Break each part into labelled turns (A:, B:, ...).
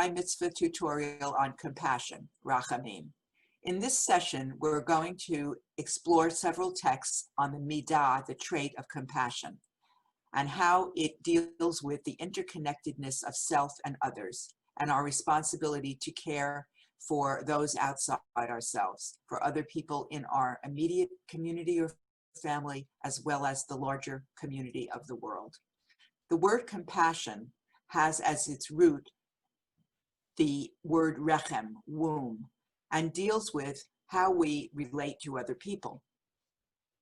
A: Chai Mitzvah tutorial on compassion, Rachamim. In this session, we're going to explore several texts on the midah, the trait of compassion, and how it deals with the interconnectedness of self and others, and our responsibility to care for those outside ourselves, for other people in our immediate community or family, as well as the larger community of the world. The word compassion has as its root the word rechem, womb, and deals with how we relate to other people.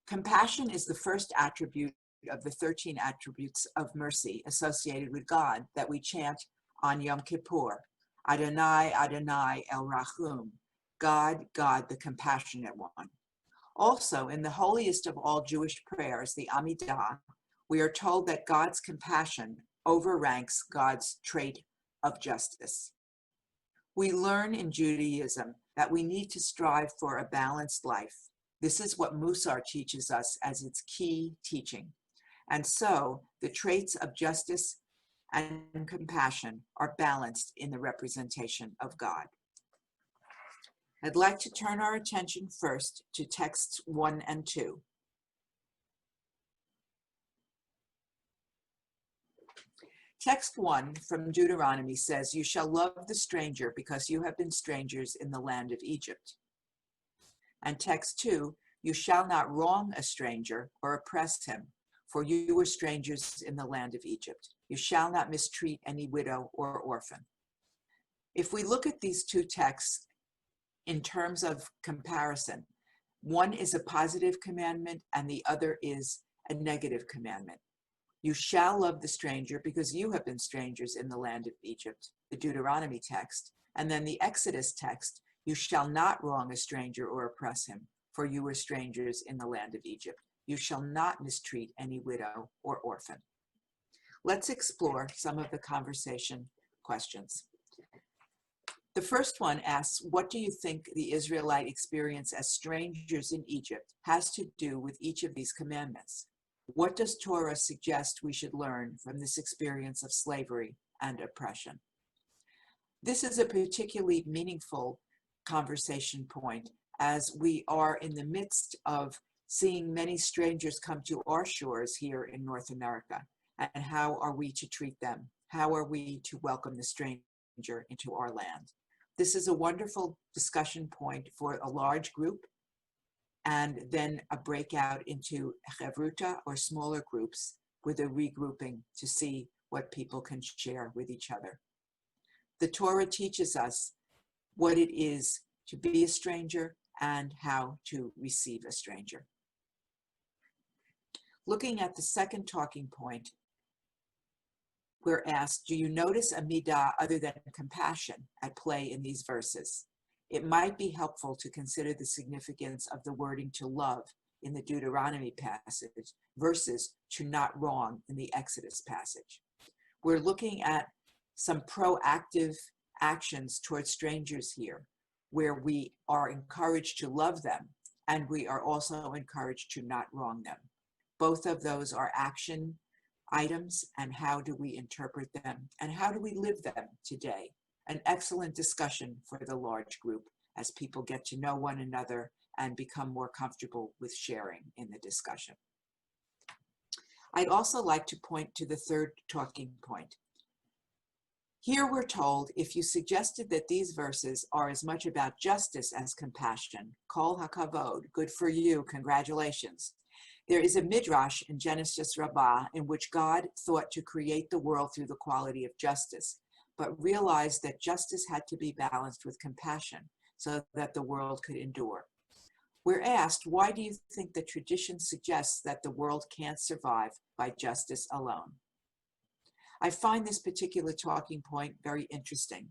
A: Compassion is the first attribute of the 13 attributes of mercy associated with God that we chant on Yom Kippur. Adonai, Adonai, El Rachum, God, God, the compassionate one. Also, in the holiest of all Jewish prayers, the Amidah, we are told that God's compassion overranks God's trait of justice. We learn in Judaism that we need to strive for a balanced life. This is what Mussar teaches us as its key teaching. And so, the traits of justice and compassion are balanced in the representation of God. I'd like to turn our attention first to texts 1 and 2. Text 1 from Deuteronomy says, "You shall love the stranger because you have been strangers in the land of Egypt." And text 2, "You shall not wrong a stranger or oppress him, for you were strangers in the land of Egypt. You shall not mistreat any widow or orphan." If we look at these two texts in terms of comparison, one is a positive commandment and the other is a negative commandment. You shall love the stranger because you have been strangers in the land of Egypt, the Deuteronomy text. And then the Exodus text, you shall not wrong a stranger or oppress him, for you were strangers in the land of Egypt. You shall not mistreat any widow or orphan. Let's explore some of the conversation questions. The first one asks, what do you think the Israelite experience as strangers in Egypt has to do with each of these commandments? What does Torah suggest we should learn from this experience of slavery and oppression? This is a particularly meaningful conversation point as we are in the midst of seeing many strangers come to our shores here in North America. And how are we to treat them? How are we to welcome the stranger into our land? This is a wonderful discussion point for a large group, and then a breakout into chevruta or smaller groups with a regrouping to see what people can share with each other. The Torah teaches us what it is to be a stranger and how to receive a stranger. Looking at the second talking point, we're asked, do you notice a midah other than compassion at play in these verses? It might be helpful to consider the significance of the wording to love in the Deuteronomy passage versus to not wrong in the Exodus passage. We're looking at some proactive actions towards strangers here, where we are encouraged to love them and we are also encouraged to not wrong them. Both of those are action items, and how do we interpret them and how do we live them today? An excellent discussion for the large group as people get to know one another and become more comfortable with sharing in the discussion. I'd also like to point to the third talking point. Here we're told, if you suggested that these verses are as much about justice as compassion, kol hakavod, good for you, congratulations. There is a midrash in Genesis Rabbah in which God thought to create the world through the quality of justice, but realized that justice had to be balanced with compassion so that the world could endure. We're asked, why do you think the tradition suggests that the world can't survive by justice alone? I find this particular talking point very interesting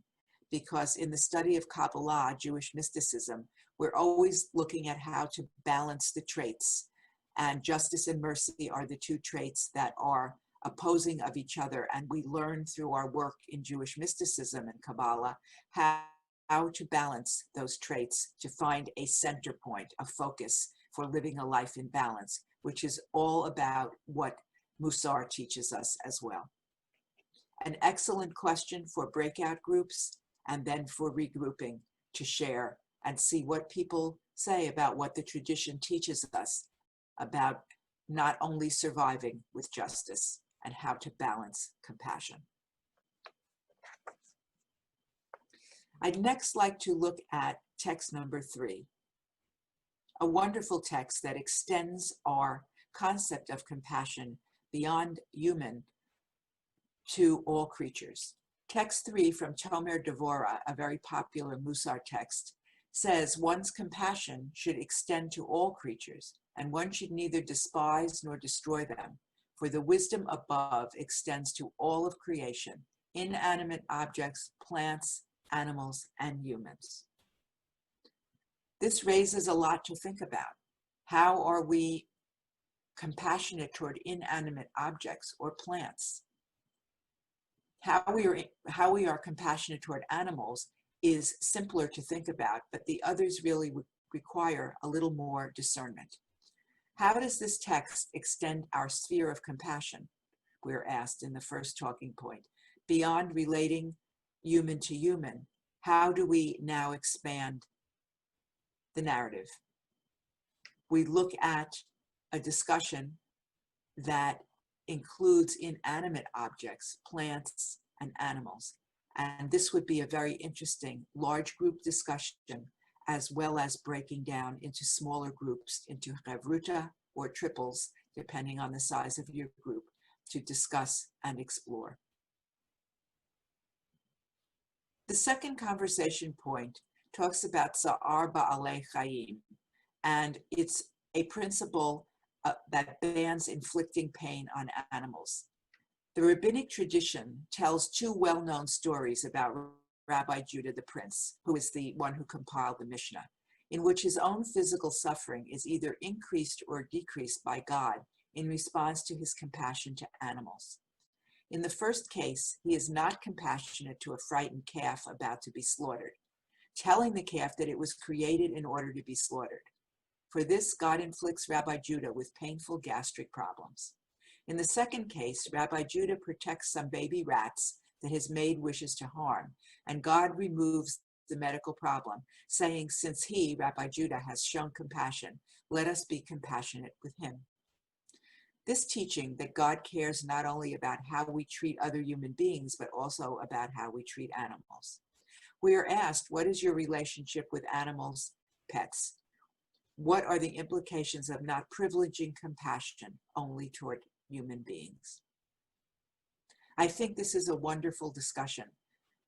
A: because in the study of Kabbalah, Jewish mysticism, we're always looking at how to balance the traits, and justice and mercy are the two traits that are opposing of each other, and we learn through our work in Jewish mysticism and Kabbalah how to balance those traits to find a center point, a focus for living a life in balance, which is all about what Mussar teaches us as well. An excellent question for breakout groups and then for regrouping to share and see what people say about what the tradition teaches us about not only surviving with justice and how to balance compassion. I'd next like to look at text number 3, a wonderful text that extends our concept of compassion beyond human to all creatures. Text 3 from Tomer Devorah, a very popular Mussar text, says one's compassion should extend to all creatures, and one should neither despise nor destroy them, for the wisdom above extends to all of creation, inanimate objects, plants, animals, and humans. This raises a lot to think about. How are we compassionate toward inanimate objects or plants? How we are compassionate toward animals is simpler to think about, but the others really require a little more discernment. How does this text extend our sphere of compassion, we're asked in the first talking point? Beyond relating human to human, how do we now expand the narrative? We look at a discussion that includes inanimate objects, plants, and animals. And this would be a very interesting large group discussion, as well as breaking down into smaller groups, into chavruta or triples, depending on the size of your group, to discuss and explore. The second conversation point talks about Sa'ar Ba'alei Chayim, and it's a principle that bans inflicting pain on animals. The rabbinic tradition tells 2 well-known stories about Rabbi Judah the Prince, who is the one who compiled the Mishnah, in which his own physical suffering is either increased or decreased by God in response to his compassion to animals. In the first case, he is not compassionate to a frightened calf about to be slaughtered, telling the calf that it was created in order to be slaughtered. For this, God inflicts Rabbi Judah with painful gastric problems. In the second case, Rabbi Judah protects some baby rats that his maid wishes to harm, and God removes the medical problem, saying, since he, Rabbi Judah, has shown compassion, let us be compassionate with him. This teaching that God cares not only about how we treat other human beings, but also about how we treat animals. We are asked, what is your relationship with animals, pets? What are the implications of not privileging compassion only toward human beings? I think this is a wonderful discussion.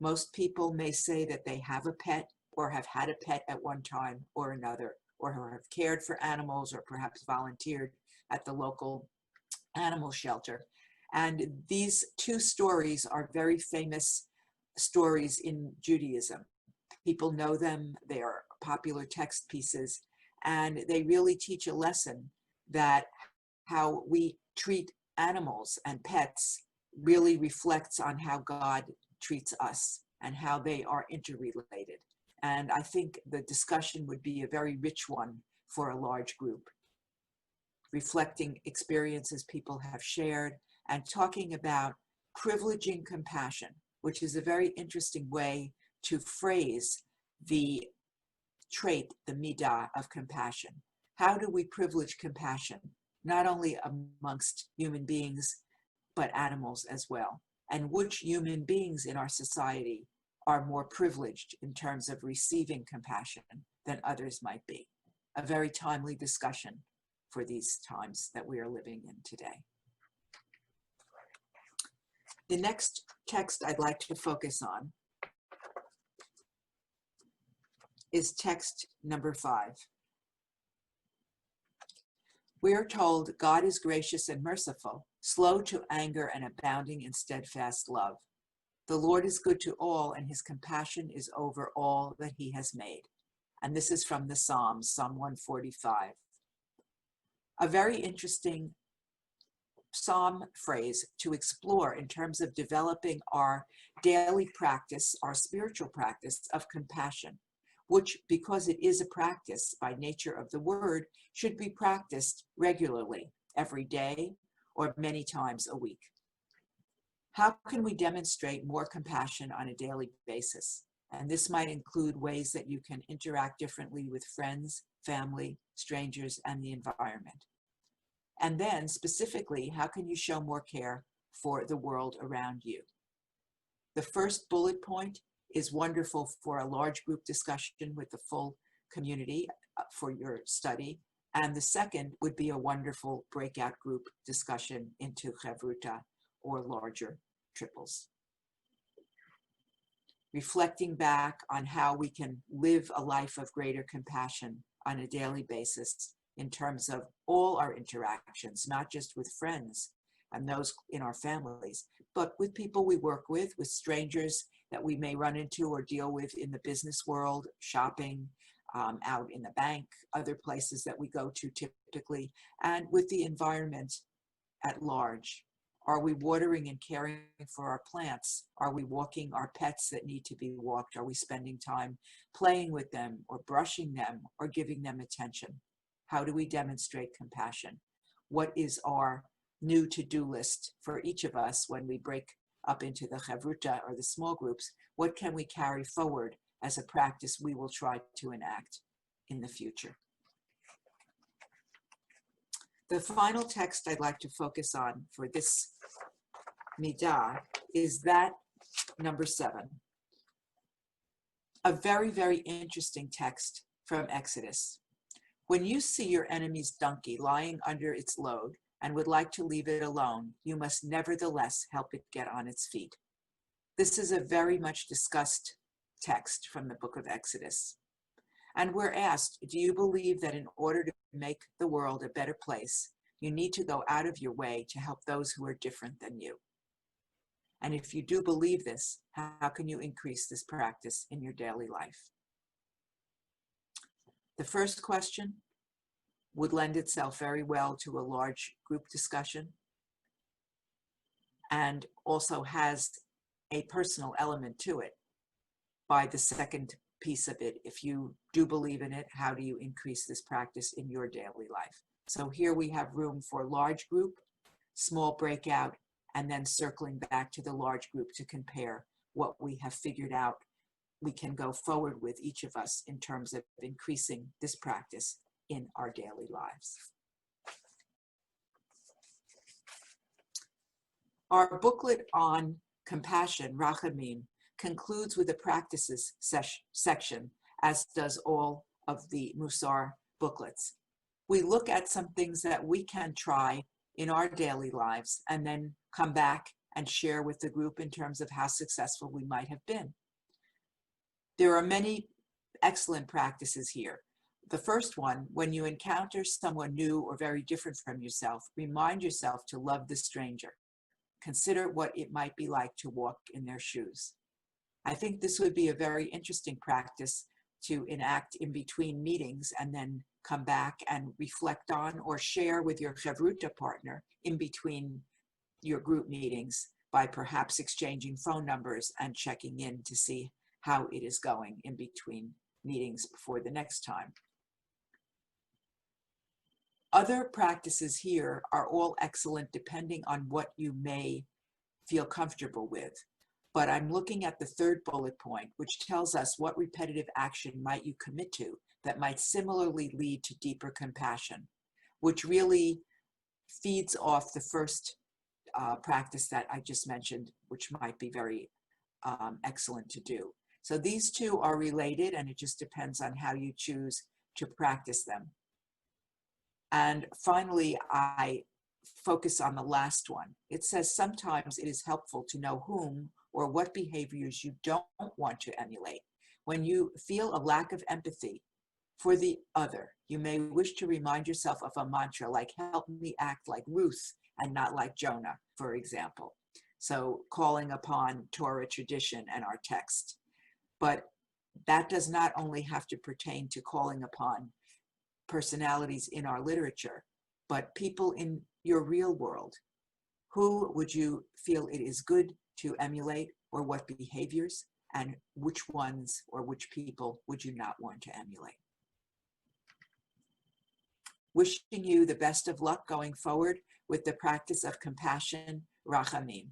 A: Most people may say that they have a pet or have had a pet at one time or another, or have cared for animals or perhaps volunteered at the local animal shelter. And these 2 stories are very famous stories in Judaism. People know them, they are popular text pieces, and they really teach a lesson that how we treat animals and pets really reflects on how God treats us and how they are interrelated. And I think the discussion would be a very rich one for a large group, reflecting experiences people have shared and talking about privileging compassion, which is a very interesting way to phrase the trait, the midah of compassion. How do we privilege compassion, not only amongst human beings, but animals as well? And which human beings in our society are more privileged in terms of receiving compassion than others might be? A very timely discussion for these times that we are living in today. The next text I'd like to focus on is text number 5. We are told God is gracious and merciful, slow to anger and abounding in steadfast love. The Lord is good to all, and his compassion is over all that he has made. And this is from the Psalms, Psalm 145. A very interesting psalm phrase to explore in terms of developing our daily practice, our spiritual practice of compassion, which, because it is a practice by nature of the word, should be practiced regularly, every day or many times a week. How can we demonstrate more compassion on a daily basis? And this might include ways that you can interact differently with friends, family, strangers, and the environment. And then specifically, how can you show more care for the world around you? The first bullet point is wonderful for a large group discussion with the full community for your study. And the second would be a wonderful breakout group discussion into Chavruta or larger triples. Reflecting back on how we can live a life of greater compassion on a daily basis in terms of all our interactions, not just with friends and those in our families, but with people we work with strangers that we may run into or deal with in the business world, shopping, out in the bank, other places that we go to typically, and with the environment at large. Are we watering and caring for our plants? Are we walking our pets that need to be walked? Are we spending time playing with them or brushing them or giving them attention? How do we demonstrate compassion? What is our new to-do list for each of us when we break up into the chavruta or the small groups? What can we carry forward as a practice we will try to enact in the future? The final text I'd like to focus on for this midah is that number 7. A very, very interesting text from Exodus. When you see your enemy's donkey lying under its load and would like to leave it alone, you must nevertheless help it get on its feet. This is a very much discussed text from the book of Exodus. And we're asked, do you believe that in order to make the world a better place, you need to go out of your way to help those who are different than you? And if you do believe this, how can you increase this practice in your daily life? The first question would lend itself very well to a large group discussion and also has a personal element to it. By the second piece of it, if you do believe in it, how do you increase this practice in your daily life? So here we have room for large group, small breakout, and then circling back to the large group to compare what we have figured out we can go forward with each of us in terms of increasing this practice in our daily lives. Our booklet on compassion, Rachamim, concludes with a practices section, as does all of the Mussar booklets. We look at some things that we can try in our daily lives and then come back and share with the group in terms of how successful we might have been. There are many excellent practices here. The first one, when you encounter someone new or very different from yourself, remind yourself to love the stranger. Consider what it might be like to walk in their shoes. I think this would be a very interesting practice to enact in between meetings and then come back and reflect on or share with your chavruta partner in between your group meetings by perhaps exchanging phone numbers and checking in to see how it is going in between meetings before the next time. Other practices here are all excellent depending on what you may feel comfortable with. But I'm looking at the third bullet point, which tells us what repetitive action might you commit to that might similarly lead to deeper compassion, which really feeds off the first practice that I just mentioned, which might be very excellent to do. So these two are related, and it just depends on how you choose to practice them. And finally, I focus on the last one. It says sometimes it is helpful to know whom or what behaviors you don't want to emulate. When you feel a lack of empathy for the other, you may wish to remind yourself of a mantra like, help me act like Ruth and not like Jonah, for example. So calling upon Torah tradition and our text. But that does not only have to pertain to calling upon personalities in our literature, but people in your real world. Who would you feel it is good to emulate, or what behaviors, and which ones or which people would you not want to emulate? Wishing you the best of luck going forward with the practice of compassion, Rachamim.